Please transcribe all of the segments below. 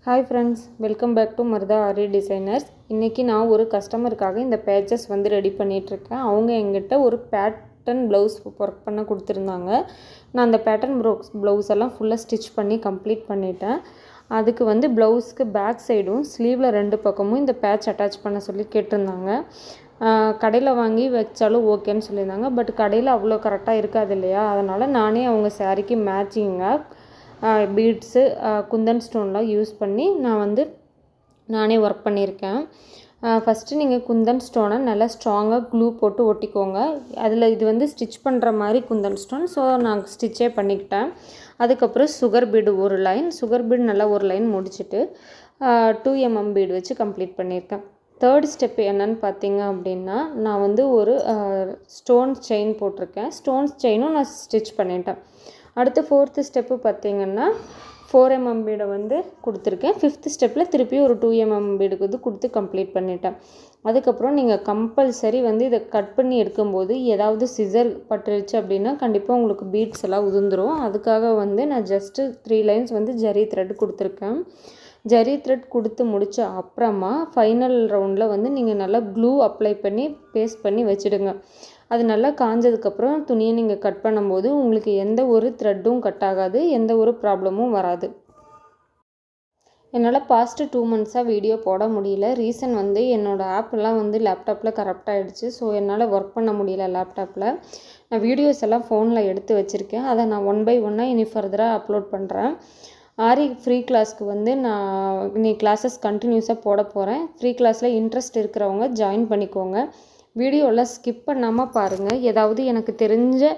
Hi friends, welcome back to Marda Ari Designers. இன்னைக்கு நான் ஒரு கஸ்டமருக்காக இந்த பேட்சஸ் வந்து ரெடி பண்ணிட்டு இருக்கேன். அவங்க என்கிட்ட ஒரு பேட்டர்ன் ப்ளவுஸ் வொர்க் பண்ண கொடுத்திருந்தாங்க. நான் அந்த பேட்டர்ன் ப்ளவுஸ் எல்லாம் ஃபுல்லா ஸ்டிட்ச் பண்ணி கம்ப்ளீட் பண்ணிட்டேன். அதுக்கு வந்து ப்ளவுஸ்க்கு பேக் சைடும் ஸ்லீவ்ல ரெண்டு பக்கமும் இந்த பேட்ச் அட்டாச் பண்ண சொல்லி கேட்டிருந்தாங்க. கடையில் வாங்கி வச்சாலும் ஓகேன்னு சொல்லியிருந்தாங்க. பட் கடையில் அவ்வளோ கரெக்டாக இருக்காது இல்லையா, அதனால் நானே அவங்க சாரீக்கு மேட்சிங்காக பீட்ஸு குந்தன் ஸ்டோன்லாம் யூஸ் பண்ணி நானே ஒர்க் பண்ணியிருக்கேன். ஃபஸ்ட்டு நீங்கள் குந்தன் ஸ்டோனை நல்லா ஸ்ட்ராங்காக க்ளூ போட்டு ஒட்டிக்கோங்க. அதில் இது வந்து ஸ்டிச் பண்ணுற மாதிரி குந்தன் ஸ்டோன், ஸோ நான் ஸ்டிச்சே பண்ணிக்கிட்டேன். அதுக்கப்புறம் சுகர் பீடு ஒரு லைன், சுகர் பீடு நல்லா ஒரு லைன் முடிச்சுட்டு 2 mm பீடு வச்சு கம்ப்ளீட் பண்ணியிருக்கேன். தேர்ட் ஸ்டெப்பு என்னன்னு பார்த்தீங்க அப்படின்னா, நான் வந்து ஒரு ஸ்டோன் செயின் போட்டிருக்கேன். ஸ்டோன்ஸ் செயினும் நான் ஸ்டிச் பண்ணிட்டேன். அடுத்து 4th ஸ்டெப்பு பார்த்திங்கன்னா 4 mm பீடை வந்து கொடுத்துருக்கேன். 5th ஸ்டெப்பில் திருப்பி ஒரு 2 mm பீடுக்கு வந்து கொடுத்து கம்ப்ளீட் பண்ணிட்டேன். அதுக்கப்புறம் நீங்கள் கம்பல்சரி வந்து இதை கட் பண்ணி எடுக்கும்போது ஏதாவது சிசர் பட்டுருச்சு அப்படின்னா கண்டிப்பாக உங்களுக்கு பீட்ஸ் எல்லாம் உதிர்ந்துடும். அதுக்காக வந்து நான் ஜஸ்ட்டு 3 லைன்ஸ் வந்து ஜரி த்ரெட் கொடுத்துருக்கேன். ஜரி த்ரெட் கொடுத்து முடித்த அப்புறமா ஃபைனல் ரவுண்டில் வந்து நீங்கள் நல்லா க்ளூ அப்ளை பண்ணி பேஸ்ட் பண்ணி வச்சுடுங்க. அது நல்லா காஞ்சதுக்கப்புறம் துணியை நீங்கள் கட் பண்ணும்போது உங்களுக்கு எந்த ஒரு த்ரெட்டும் கட் ஆகாது, எந்த ஒரு ப்ராப்ளமும் வராது. என்னால் பாஸ்ட்டு 2 months வீடியோ போட முடியல. ரீசன் வந்து என்னோடய ஆப்பெல்லாம் வந்து லேப்டாப்பில் கரப்ட் ஆகிடுச்சு. ஸோ என்னால் ஒர்க் பண்ண முடியல லேப்டாப்பில். நான் வீடியோஸ் எல்லாம் ஃபோனில் எடுத்து வச்சுருக்கேன். அதை நான் 1 by 1 இனி ஃபர்தராக அப்லோட் பண்ணுறேன். ஆரி ஃப்ரீ கிளாஸ்க்கு வந்து நான் இன்னைக்கு கிளாஸஸ் கண்டினியூஸாக போட போகிறேன். ஃப்ரீ கிளாஸில் இன்ட்ரெஸ்ட் இருக்கிறவங்க ஜாயின் பண்ணிக்கோங்க. வீடியோவில் ஸ்கிப் பண்ணாமல் பாருங்கள். ஏதாவது எனக்கு தெரிஞ்ச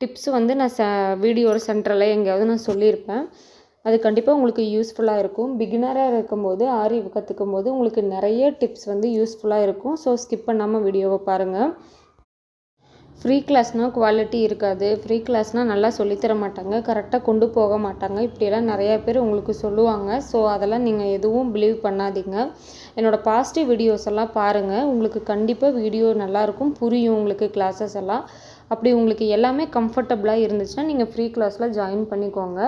டிப்ஸ் வந்து நான் வீடியோட சென்டரில் எங்கேயாவது நான் சொல்லியிருப்பேன். அது கண்டிப்பாக உங்களுக்கு யூஸ்ஃபுல்லாக இருக்கும். பிகினராக இருக்கும்போது ஆரி கற்றுக்கும் போது உங்களுக்கு நிறைய டிப்ஸ் வந்து யூஸ்ஃபுல்லாக இருக்கும். ஸோ ஸ்கிப் பண்ணாமல் வீடியோவை பாருங்கள். ஃப்ரீ கிளாஸ்னால் குவாலிட்டி இருக்காது, ஃப்ரீ கிளாஸ்னால் நல்லா சொல்லித்தர மாட்டாங்க, கரெக்டாக கொண்டு போக மாட்டாங்க, இப்படியெல்லாம் நிறையா பேர் உங்களுக்கு சொல்லுவாங்க. ஸோ அதெல்லாம் நீங்கள் எதுவும் பிலீவ் பண்ணாதீங்க. என்னோடய பாசிட்டிவ் வீடியோஸ் எல்லாம் பாருங்கள். உங்களுக்கு கண்டிப்பாக வீடியோ நல்லாயிருக்கும், புரியும் உங்களுக்கு கிளாஸஸ் எல்லாம். அப்படி உங்களுக்கு எல்லாமே கம்ஃபர்டபுளாக இருந்துச்சுன்னா நீங்கள் ஃப்ரீ கிளாஸில் ஜாயின் பண்ணிக்கோங்க.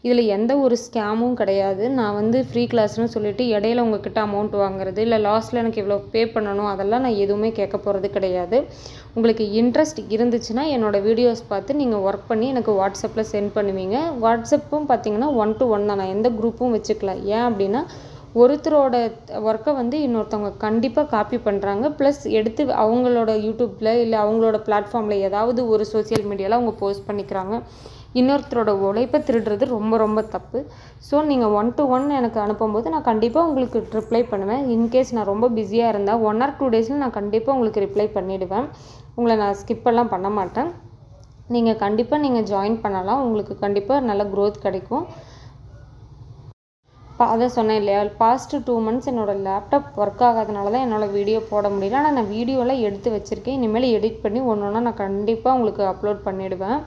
இதில் எந்த ஒரு ஸ்கேமும் கிடையாது. நான் வந்து ஃப்ரீ கிளாஸ்னு சொல்லிவிட்டு இடையில உங்ககிட்ட அமௌண்ட் வாங்குறது இல்லை லாஸ்ட்டில் எனக்கு இவ்வளோ பே பண்ணணும் அதெல்லாம் நான் எதுவுமே கேட்க போகிறது கிடையாது. உங்களுக்கு இன்ட்ரெஸ்ட் இருந்துச்சுன்னா என்னோடய வீடியோஸ் பார்த்து நீங்கள் ஒர்க் பண்ணி எனக்கு வாட்ஸ்அப்பில் சென்ட் பண்ணுவீங்க. வாட்ஸ்அப்பும் பார்த்தீங்கன்னா 1 to 1 தான், நான் எந்த குரூப்பும் வச்சுக்கல. ஏன் அப்படின்னா ஒருத்தரோட ஒர்க்கை வந்து இன்னொருத்தவங்க கண்டிப்பாக காப்பி பண்ணுறாங்க. ப்ளஸ் எடுத்து அவங்களோட யூடியூப்பில் இல்லை அவங்களோட பிளாட்ஃபார்மில் ஏதாவது ஒரு சோசியல் மீடியாவில் அவங்க போஸ்ட் பண்ணிக்கிறாங்க. இன்னொருத்தரோட உழைப்பை திருடுறது ரொம்ப ரொம்ப தப்பு. ஸோ நீங்கள் 1 to 1 எனக்கு அனுப்பும்போது நான் கண்டிப்பாக உங்களுக்கு ரிப்ளை பண்ணுவேன். இன்கேஸ் நான் ரொம்ப பிஸியாக இருந்தால் 1 or 2 days நான் கண்டிப்பாக உங்களுக்கு ரிப்ளை பண்ணிவிடுவேன். உங்களை நான் ஸ்கிப்பெல்லாம் பண்ண மாட்டேன். நீங்கள் கண்டிப்பாக ஜாயின் பண்ணலாம். உங்களுக்கு கண்டிப்பாக நல்ல க்ரோத் கிடைக்கும். அதை சொன்னேன் இல்லையா, பாஸ்ட்டு 2 months என்னோடய லேப்டாப் ஒர்க் ஆகாதனால தான் என்னால் வீடியோ போட முடியல. ஆனால் நான் வீடியோலாம் எடுத்து வச்சுருக்கேன். இனிமேல் எடிட் பண்ணி ஒன்று ஒன்றா நான் கண்டிப்பாக உங்களுக்கு அப்லோட் பண்ணிவிடுவேன்.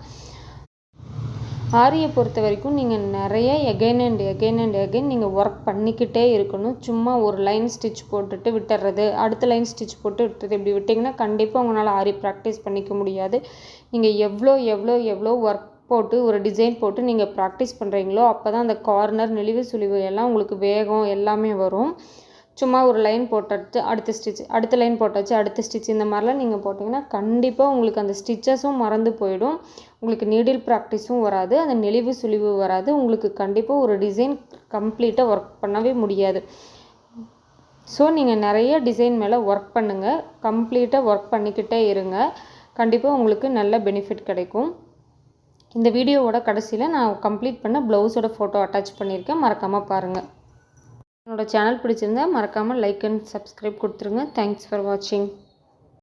ஆரியை பொறுத்த வரைக்கும் நீங்கள் நிறைய எகைன் அண்ட் நீங்கள் ஒர்க் பண்ணிக்கிட்டே இருக்கணும். சும்மா ஒரு லைன் ஸ்டிச் போட்டுட்டு விட்டுறது, அடுத்த லைன் ஸ்டிச் போட்டு விட்டுறது, இப்படி விட்டிங்கன்னா கண்டிப்பாக உங்களால் ஆரி ப்ராக்டிஸ் பண்ணிக்க முடியாது. நீங்கள் எவ்வளோ ஒர்க் போட்டு ஒரு டிசைன் போட்டு நீங்கள் ப்ராக்டிஸ் பண்ணுறீங்களோ அப்போ தான் அந்த கார்னர் நெளிவு சுழிவு எல்லாம் உங்களுக்கு வேகம் எல்லாமே வரும். சும்மா ஒரு லைன் போட்டாச்சு அடுத்த ஸ்டிச், அடுத்த லைன் போட்டாச்சு அடுத்த ஸ்டிச், இந்த மாதிரிலாம் நீங்கள் போட்டிங்கன்னா கண்டிப்பாக உங்களுக்கு அந்த ஸ்டிச்சஸும் மறந்து போயிடும். உங்களுக்கு நீடில் ப்ராக்டிஸும் வராது, அந்த நெளிவு சுழிவு வராது. உங்களுக்கு கண்டிப்பாக ஒரு டிசைன் கம்ப்ளீட்டாக ஒர்க் பண்ணவே முடியாது. ஸோ நீங்கள் நிறைய டிசைன் மேலே ஒர்க் பண்ணுங்கள். கம்ப்ளீட்டாக ஒர்க் பண்ணிக்கிட்டே இருங்க. கண்டிப்பாக உங்களுக்கு நல்ல பெனிஃபிட் கிடைக்கும். இந்த வீடியோவோட கடைசியில் நான் கம்ப்ளீட் பண்ண ப்ளவுஸோட ஃபோட்டோ அட்டாச் பண்ணியிருக்கேன், மறக்காமல் பாருங்கள். என்னோடய சேனல் பிடிச்சிருந்தா மறக்காமல் லைக் அண்ட் சப்ஸ்கிரைப் கொடுத்துருங்க. தேங்க்ஸ் ஃபார் வாட்சிங்.